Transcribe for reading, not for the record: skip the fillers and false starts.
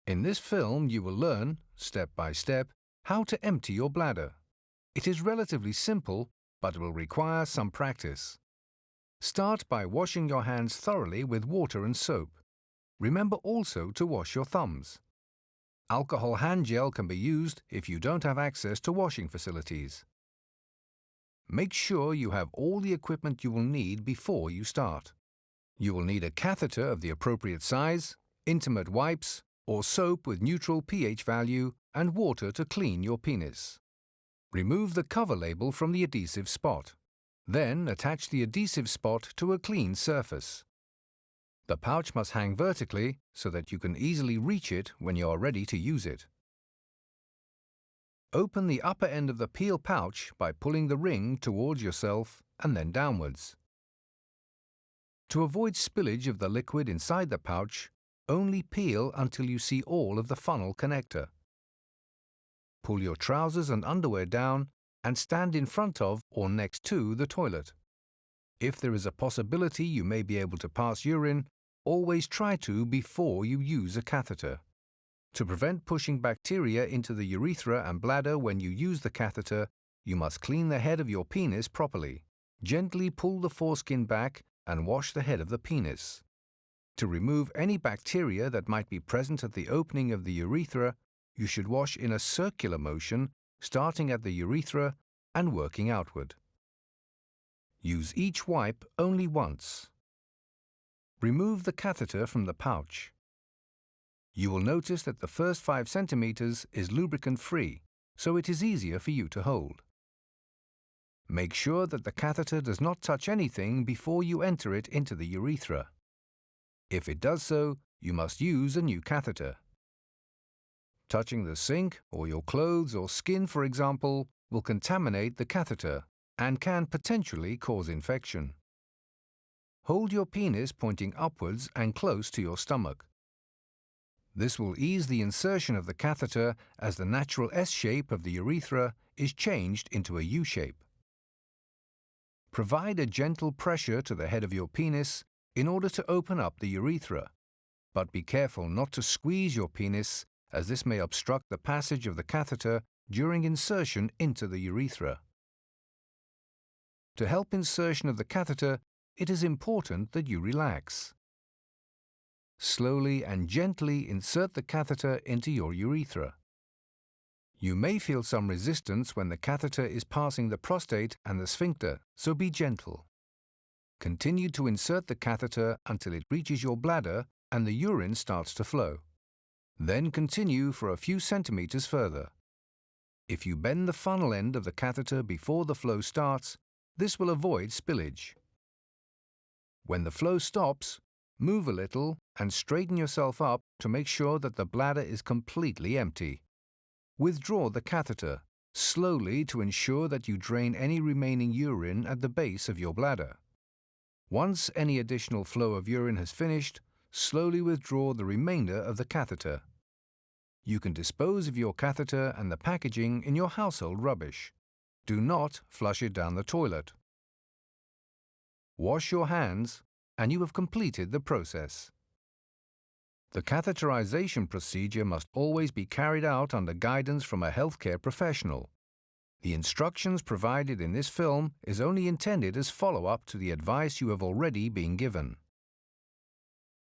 In this film, you will learn, step by step, how to empty your bladder. It is relatively simple, but will require some practice. Start by washing your hands thoroughly with water and soap. Remember also to wash your thumbs. Alcohol hand gel can be used if you don't have access to washing facilities. Make sure you have all the equipment you will need before you start. You will need a catheter of the appropriate size, intimate wipes, or soap with neutral pH value and water to clean your penis. Remove the cover label from the adhesive spot. Then attach the adhesive spot to a clean surface. The pouch must hang vertically so that you can easily reach it when you are ready to use it. Open the upper end of the peel pouch by pulling the ring towards yourself and then downwards. To avoid spillage of the liquid inside the pouch, only peel until you see all of the funnel connector. Pull your trousers and underwear down and stand in front of or next to the toilet. If there is a possibility you may be able to pass urine, always try to before you use a catheter. To prevent pushing bacteria into the urethra and bladder when you use the catheter, you must clean the head of your penis properly. Gently pull the foreskin back and wash the head of the penis. To remove any bacteria that might be present at the opening of the urethra, you should wash in a circular motion, starting at the urethra and working outward. Use each wipe only once. Remove the catheter from the pouch. You will notice that the first 5 centimeters is lubricant-free, so it is easier for you to hold. Make sure that the catheter does not touch anything before you enter it into the urethra. If it does so, you must use a new catheter. Touching the sink or your clothes or skin, for example, will contaminate the catheter and can potentially cause infection. Hold your penis pointing upwards and close to your stomach. This will ease the insertion of the catheter as the natural S shape of the urethra is changed into a U shape. Provide a gentle pressure to the head of your penis in order to open up the urethra, but be careful not to squeeze your penis as this may obstruct the passage of the catheter during insertion into the urethra. To help insertion of the catheter, it is important that you relax. Slowly and gently insert the catheter into your urethra. You may feel some resistance when the catheter is passing the prostate and the sphincter, so be gentle. Continue to insert the catheter until it reaches your bladder and the urine starts to flow. Then continue for a few centimeters further. If you bend the funnel end of the catheter before the flow starts, this will avoid spillage. When the flow stops, move a little and straighten yourself up to make sure that the bladder is completely empty. Withdraw the catheter slowly to ensure that you drain any remaining urine at the base of your bladder. Once any additional flow of urine has finished, slowly withdraw the remainder of the catheter. You can dispose of your catheter and the packaging in your household rubbish. Do not flush it down the toilet. Wash your hands, and you have completed the process. The cateterization procedure must always be carried out under guidance from a healthcare professional. The instructions provided in this film is only intended as follow-up to the advice you have already been given.